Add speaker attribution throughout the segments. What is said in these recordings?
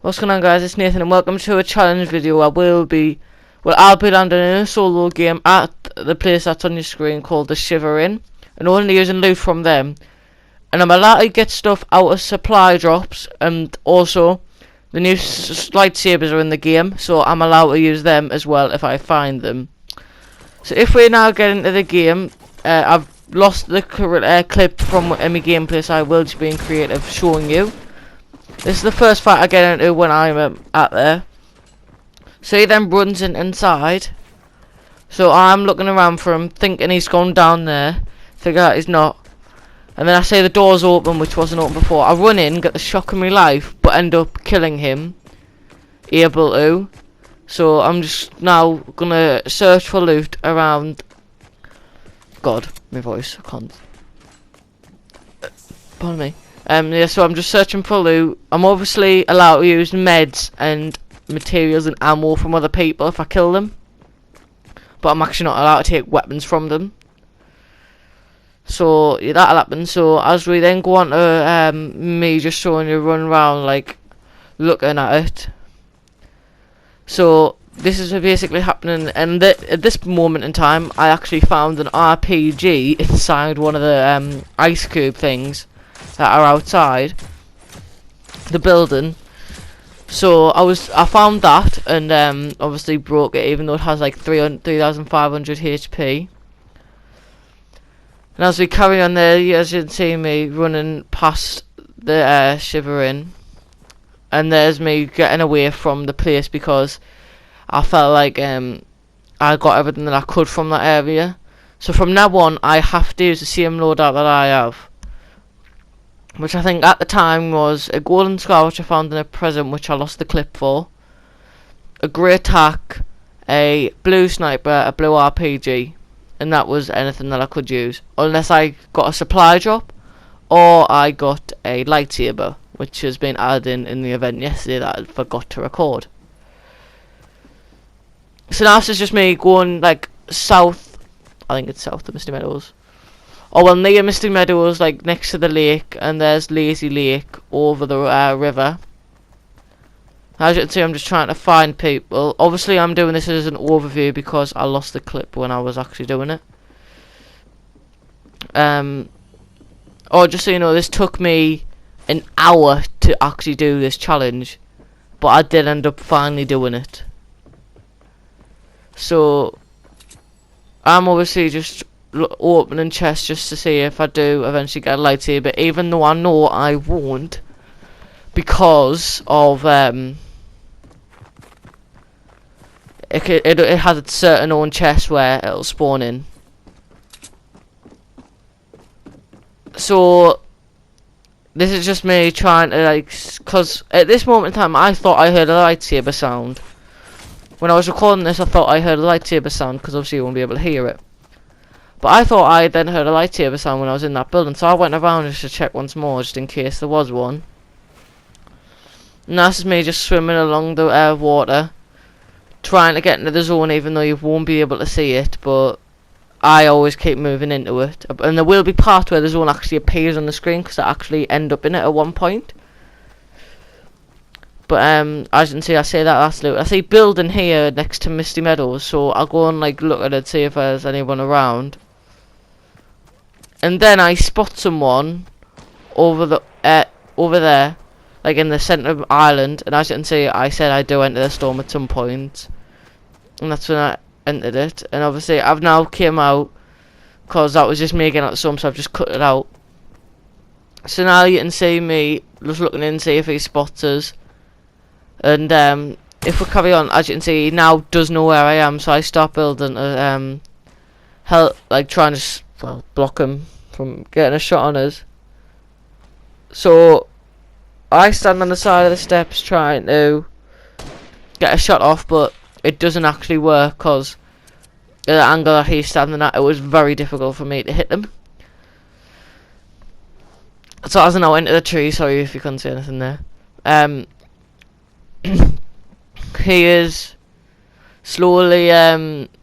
Speaker 1: What's going on, guys? It's Nathan and welcome to a challenge video. I'll be landing in a solo game at the place that's on your screen called the Shiver Inn, and only using loot from them. And I'm allowed to get stuff out of supply drops, and also the new lightsabers are in the game, so I'm allowed to use them as well if I find them. So if we now get into the game, I've lost the clip from my gameplay, so I will just be in creative showing you. This is the first fight I get into when I'm at there. So he then runs inside. So I'm looking around for him, thinking he's gone down there. Figure out he's not. And then I say the door's open, which wasn't open before. I run in, get the shock of my life, but end up killing him. Able to. So I'm just now gonna search for loot around. God, my voice, I can't. Pardon me. Yeah, so I'm just searching for loot. I'm obviously allowed to use meds and materials and ammo from other people if I kill them, but I'm actually not allowed to take weapons from them. So yeah, that'll happen. So as we then go on to me just showing you run around like looking at it. So this is basically happening, and at this moment in time I actually found an RPG inside one of the ice cube things that are outside the building. So I found that and obviously broke it, even though it has like 3,500 HP. And as we carry on there, as you can see me running past the Shiver Inn, and there's me getting away from the place because I felt like I got everything that I could from that area. So from now on I have to use the same loadout that I have, which I think at the time was a golden scar which I found in a present which I lost the clip for, a grey tack, a blue sniper, a blue RPG, and that was anything that I could use unless I got a supply drop or I got a lightsaber, which has been added in the event yesterday that I forgot to record. So now this is just me going like south. I think it's south of Misty Meadows. Oh, well, near Misty Meadows, like next to the lake, and there's Lazy Lake over the river. As you can see, I'm just trying to find people. Obviously, I'm doing this as an overview because I lost the clip when I was actually doing it. Oh, just so you know, this took me an hour to actually do this challenge, but I did end up finally doing it. So I'm obviously just opening chests just to see if I do eventually get a lightsaber, even though I know I won't because of it has a certain own chest where it'll spawn in. So this is just me trying to like, cause at this moment in time I thought I heard a lightsaber sound. When I was recording this I thought I heard a lightsaber sound because obviously you won't be able to hear it. But I thought I then heard a lightsaber sound when I was in that building, so I went around just to check once more, just in case there was one. And that's me just swimming along the water, trying to get into the zone, even though you won't be able to see it, but I always keep moving into it. And there will be parts where the zone actually appears on the screen, because I actually end up in it at one point. But as you can see, I say that's loot. I see building here next to Misty Meadows, so I'll go and like look at it, see if there's anyone around. And then I spot someone over there, like in the centre of the island. And as you can see, I said I do enter the storm at some point, and that's when I entered it. And obviously, I've now came out because that was just me getting out the storm, so I've just cut it out. So now you can see me just looking in, see if he spots us. And if we carry on, as you can see, he now does know where I am. So I start building help, like trying to block him from getting a shot on us. So I stand on the side of the steps trying to get a shot off, but it doesn't actually work because the angle that he's standing at, it was very difficult for me to hit him. So as I now enter the tree, sorry if you couldn't see anything there. He is slowly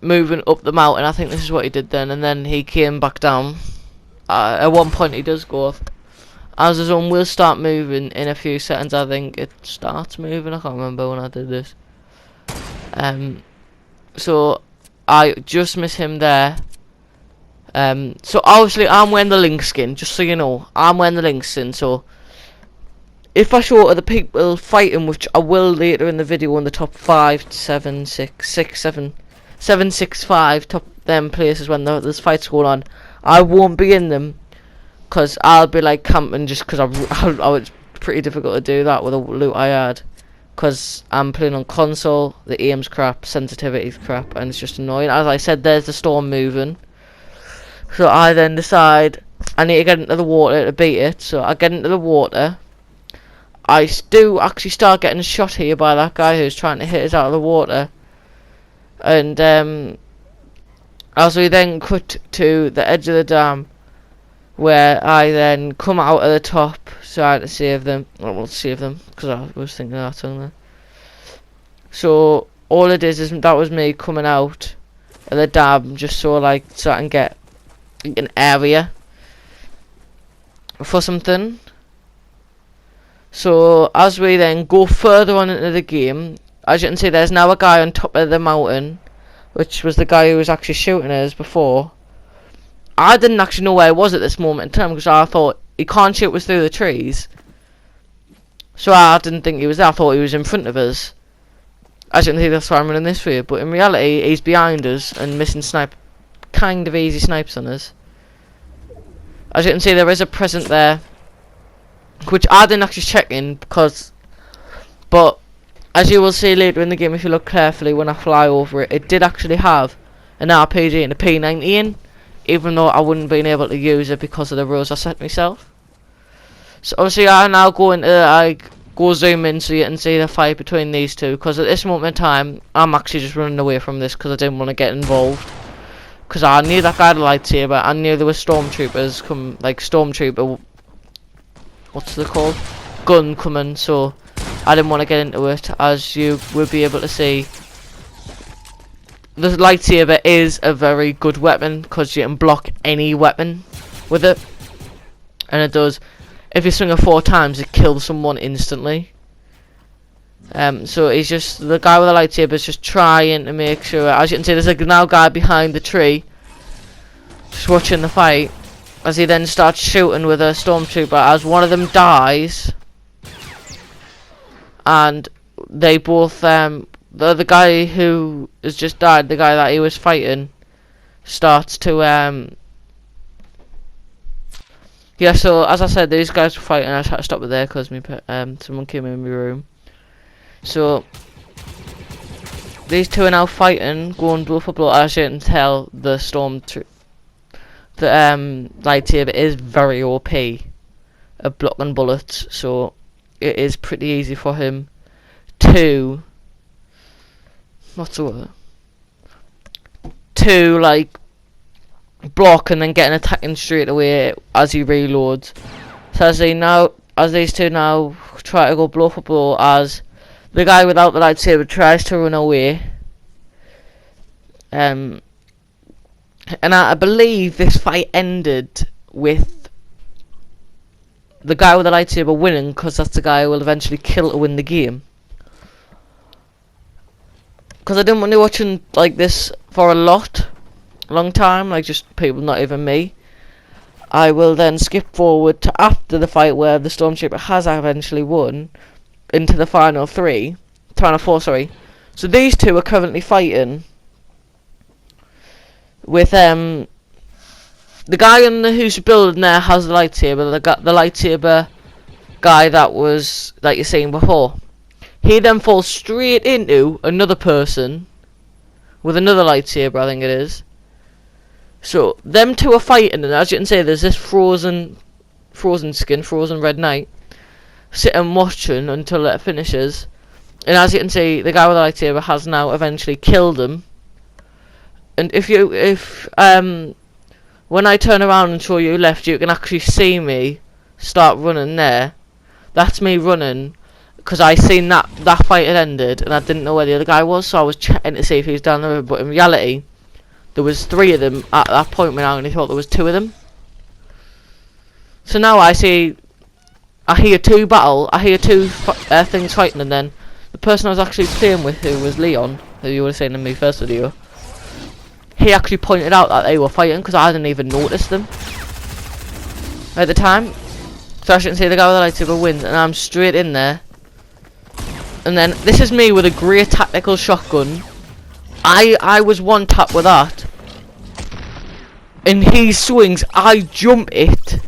Speaker 1: moving up the mountain. I think this is what he did then, and then he came back down. At one point he does go off. as the zone will start moving in a few seconds. I think it starts moving. I can't remember when I did this. So I just miss him there. So obviously I'm wearing the Link skin, just so you know. I'm wearing the Link skin, so if I show other people fighting, which I will later in the video, on the top 5, 7, 6, 6, 7, 7, 6, 5 top them places when there's fights going on, I won't be in them, because I'll be like camping, just because it's pretty difficult to do that with the loot I had, because I'm playing on console, the aim's crap, sensitivity's crap, and it's just annoying. As I said, there's the storm moving, so I then decide I need to get into the water to beat it. So I get into the water. I do actually start getting shot here by that guy who's trying to hit us out of the water, and as we then cut to the edge of the dam, where I then come out of the top, trying to save them. I won't save them because I was thinking of that only. So all it is that was me coming out of the dam, just so I can get an area for something. So as we then go further on into the game, as you can see, there's now a guy on top of the mountain, which was the guy who was actually shooting us before. I didn't actually know where he was at this moment in time, because I thought he can't shoot us through the trees, so I didn't think he was there. I thought he was in front of us. As you can see, that's why I'm running this way, but in reality he's behind us and missing kind of easy snipes on us. As you can see, there is a present there, which I didn't actually check in, but as you will see later in the game, if you look carefully when I fly over it, it did actually have an RPG and a P90 in, even though I wouldn't been able to use it because of the rules I set myself. So obviously I now go zoom in so you can see the fight between these two, because at this moment in time I'm actually just running away from this because I didn't want to get involved, because I knew that guy had a lightsaber. I knew there were stormtroopers stormtrooper, what's it called, gun coming, so I didn't want to get into it. As you will be able to see, the lightsaber is a very good weapon because you can block any weapon with it, and it does. If you swing it 4 times, it kills someone instantly. So he's just, the guy with the lightsaber is just trying to make sure. As you can see, there's a now guy behind the tree, just watching the fight. As he then starts shooting with a stormtrooper, as one of them dies, and they both the guy who has just died, the guy that he was fighting, starts to yeah. So as I said, these guys were fighting. I had to stop it there because someone came in my room. So these two are now fighting, going blow for blow. As you can tell, the lightsaber is very OP at blocking bullets, so it is pretty easy for him to like block and then get an attacking straight away as he reloads. So as these two now try to go blow for blow, as the guy without the lightsaber tries to run away, and I believe this fight ended with the guy with the lightsaber winning, because that's the guy who will eventually kill to win the game. Because I didn't want to watching like this for a long time, like just people, not even me. I will then skip forward to after the fight where the stormtrooper has eventually won, into the final four. So these two are currently fighting with the guy who's building there has the lightsaber. The lightsaber guy that you're seeing before, he then falls straight into another person with another lightsaber, I think it is. So them two are fighting, and as you can see, there's this frozen red knight sitting watching until it finishes. And as you can see, the guy with the lightsaber has now eventually killed him. And when I turn around and show you left, you can actually see me start running there. That's me running, because I seen that fight had ended, and I didn't know where the other guy was, so I was checking to see if he was down the road. But in reality, there was 3 of them at that point when I only thought there was 2 of them. So now I see I hear two things fighting, and then the person I was actually playing with, who was Leon, who you would have seen in my first video, he actually pointed out that they were fighting because I didn't even notice them at the time. So I shouldn't say the guy with the lightsaber wins, and I'm straight in there. And then this is me with a great tactical shotgun. I was one tap with that, and he swings. I jump it,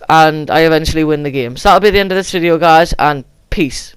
Speaker 1: and I eventually win the game. So that'll be the end of this video, guys, and peace.